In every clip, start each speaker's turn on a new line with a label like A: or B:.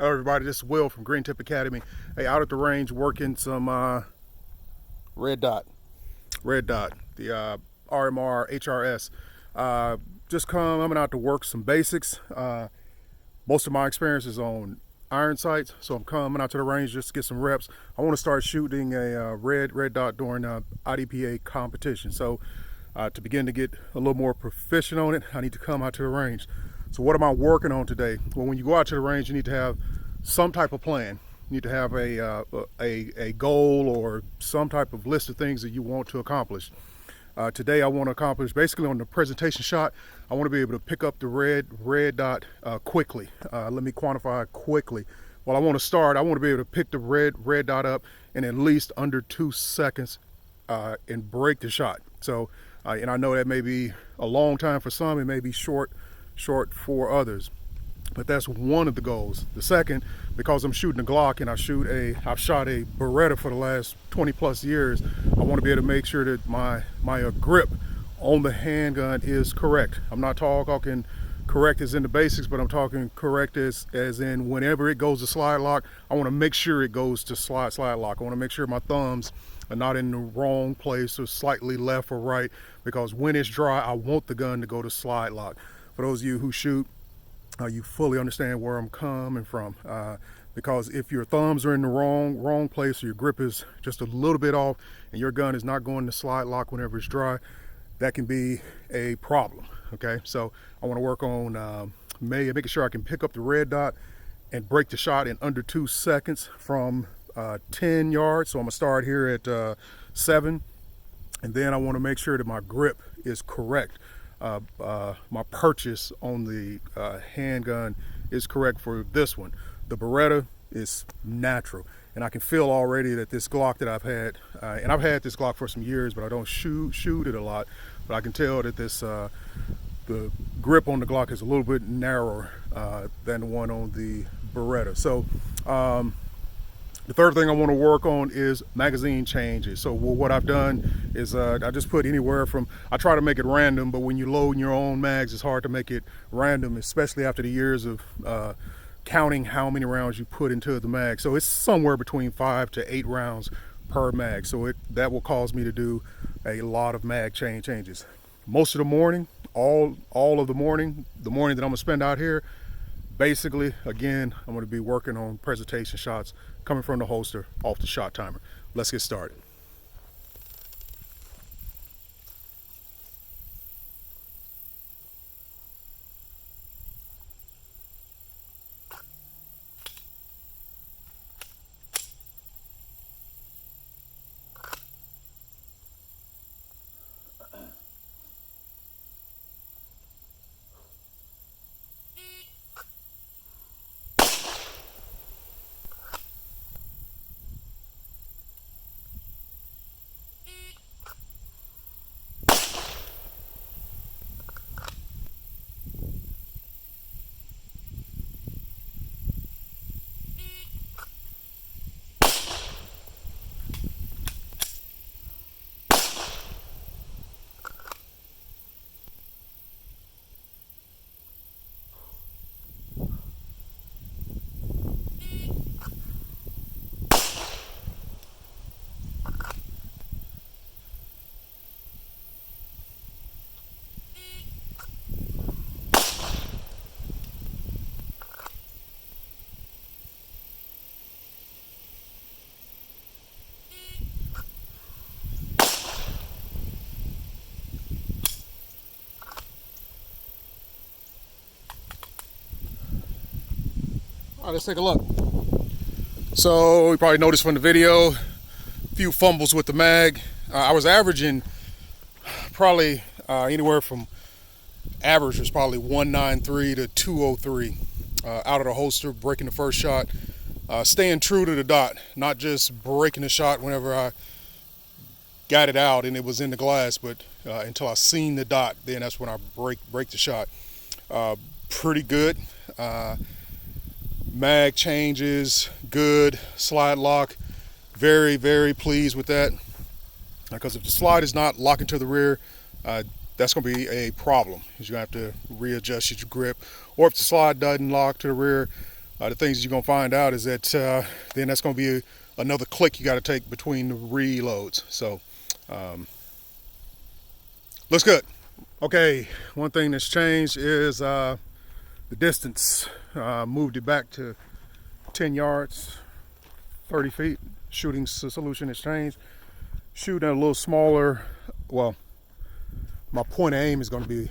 A: Hello everybody, this is Will from Green Tip Academy. Hey, out at the range working some red dot, the RMR HRS. Just coming out to work some basics. Most of my experience is on iron sights, so I'm coming out to the range just to get some reps. I want to start shooting a red dot during IDPA competition. So to begin to get a little more proficient on it, I need to come out to the range. So what am I working on today? Well, when you go out to the range, you need to have some type of plan. You need to have a goal or some type of list of things that you want to accomplish. Today I want to accomplish, basically on the presentation shot, I want to be able to pick up the red dot quickly. Let me quantify quickly. Well, I want to be able to pick the red dot up in at least under 2 seconds and break the shot. So, and I know that may be a long time for some, it may be short for others, but that's one of the goals. The second, because I'm shooting a Glock and I've shot a Beretta for the last 20 plus years, I want to be able to make sure that my grip on the handgun is correct. I'm not talking correct as in the basics, but I'm talking correct as in whenever it goes to slide lock, I want to make sure it goes to slide lock. I want to make sure my thumbs are not in the wrong place or slightly left or right, because when it's dry, I want the gun to go to slide lock. For those of you who shoot, you fully understand where I'm coming from. Because if your thumbs are in the wrong place, or your grip is just a little bit off, and your gun is not going to slide lock whenever it's dry, that can be a problem. Okay, so I want to work on making sure I can pick up the red dot and break the shot in under 2 seconds from 10 yards. So I'm gonna start here at 7, and then I want to make sure that my grip is correct. My purchase on the handgun is correct for this one. The Beretta is natural, and I can feel already that this Glock that I've had, and I've had this Glock for some years, but I don't shoot it a lot, but I can tell that this the grip on the Glock is a little bit narrower than the one on the Beretta. So the third thing I want to work on is magazine changes. So what I've done is I just put anywhere from, I try to make it random, but when you load your own mags, it's hard to make it random, especially after the years of counting how many rounds you put into the mag. So it's somewhere between 5 to 8 rounds per mag. So that will cause me to do a lot of mag changes. Most of the morning, all of the morning that I'm gonna spend out here, basically, again, I'm going to be working on presentation shots coming from the holster off the shot timer. Let's get started. All right, let's take a look. So you probably noticed from the video, a few fumbles with the mag. I was averaging probably anywhere from average was probably 193 to 203 out of the holster, breaking the first shot, staying true to the dot, not just breaking the shot whenever I got it out and it was in the glass, but until I seen the dot, then that's when I break the shot. Pretty good. Mag changes, good. Slide lock, very, very pleased with that. Because if the slide is not locking to the rear, that's going to be a problem. You're going to have to readjust your grip. Or if the slide doesn't lock to the rear, The things you're gonna find out is that then that's gonna be another click you got to take between the reloads. So looks good. Okay, one thing that's changed is the distance. Moved it back to 10 yards, 30 feet. Shooting solution has changed. Shooting a little smaller. Well, my point of aim is going to be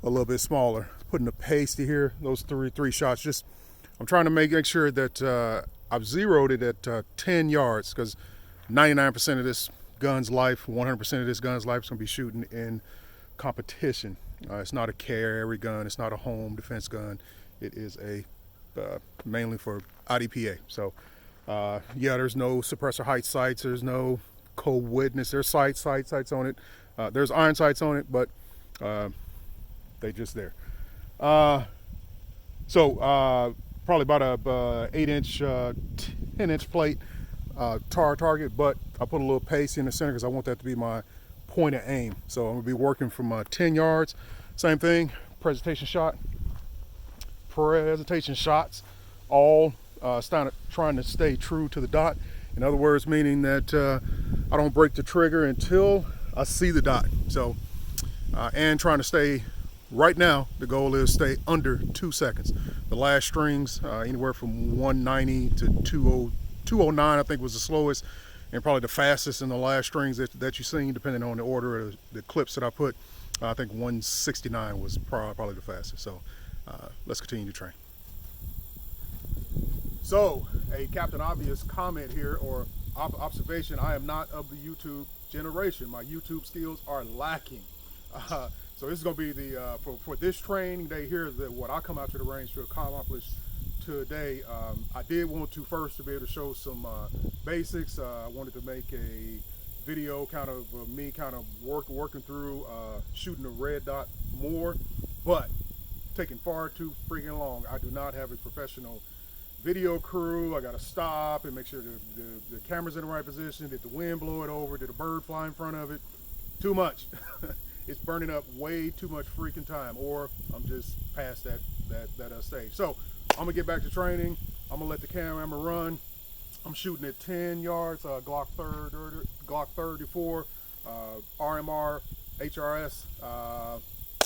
A: a little bit smaller. Putting the pace to here, those three shots. Just I'm trying to make sure that I've zeroed it at 10 yards, because 99% of this gun's life, 100% of this gun's life is going to be shooting in competition. It's not a carry gun. It's not a home defense gun. It is a mainly for IDPA. So yeah, there's no suppressor height sights. There's no co-witness. There's sights on it. There's iron sights on it, but they just there. So probably about a 8-inch, 10-inch plate target, but I put a little pace in the center because I want that to be my point of aim. So I'm gonna be working from 10 yards. Same thing, presentation shots, all trying to stay true to the dot. In other words, meaning that I don't break the trigger until I see the dot. So, and trying to stay, right now, the goal is stay under 2 seconds. The last strings, anywhere from 190 to 209, I think was the slowest, and probably the fastest in the last strings that you've seen, depending on the order of the clips that I put. I think 169 was probably the fastest. So let's continue to train. So a Captain Obvious comment here, or observation: I am not of the YouTube generation. My YouTube skills are lacking. So this is going to be the for this training day here, what I come out to the range to accomplish today. I did want to first to be able to show some basics. I wanted to make a video kind of me kind of working through shooting the red dot more, but taking far too freaking long. I do not have a professional video crew. I got to stop and make sure the camera's in the right position. Did the wind blow it over? Did a bird fly in front of it? Too much. It's burning up way too much freaking time, or I'm just past that stage. So I'm gonna get back to training. I'm gonna let the camera run. I'm shooting at 10 yards, Glock 34, RMR HRS. So I'm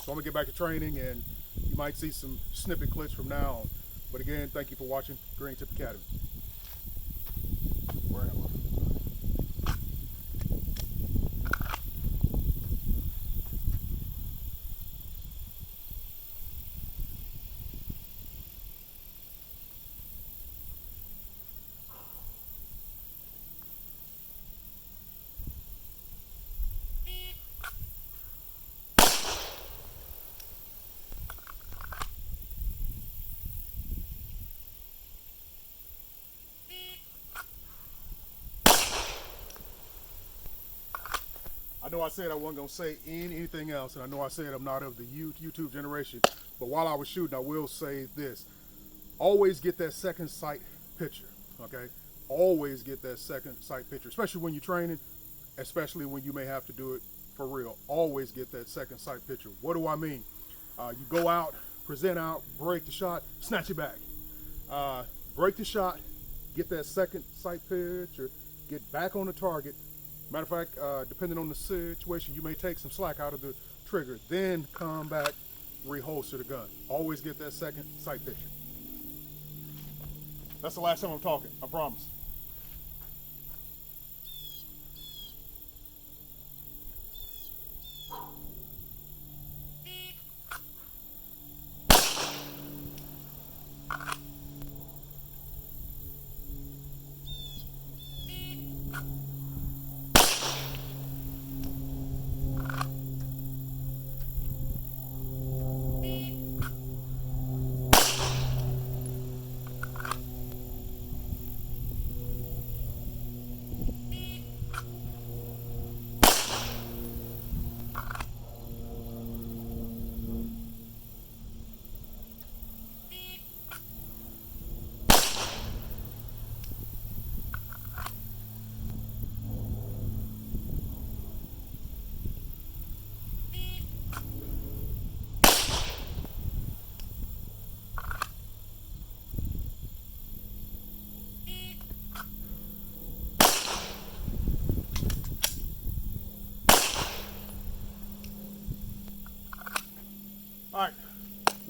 A: gonna get back to training, and you might see some snippet clips from now on. But again, thank you for watching Green Tip Academy. Where am I? I know I said I wasn't going to say anything else, and I know I said I'm not of the YouTube generation, but while I was shooting, I will say this. Always get that second sight picture, okay? Always get that second sight picture, especially when you're training, especially when you may have to do it for real. Always get that second sight picture. What do I mean? You go out, present out, break the shot, snatch it back. Break the shot, get that second sight picture, get back on the target. Matter of fact, depending on the situation, you may take some slack out of the trigger, then come back, reholster the gun. Always get that second sight picture. That's the last time I'm talking, I promise.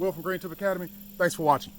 A: Will from Green Tip Academy. Thanks for watching.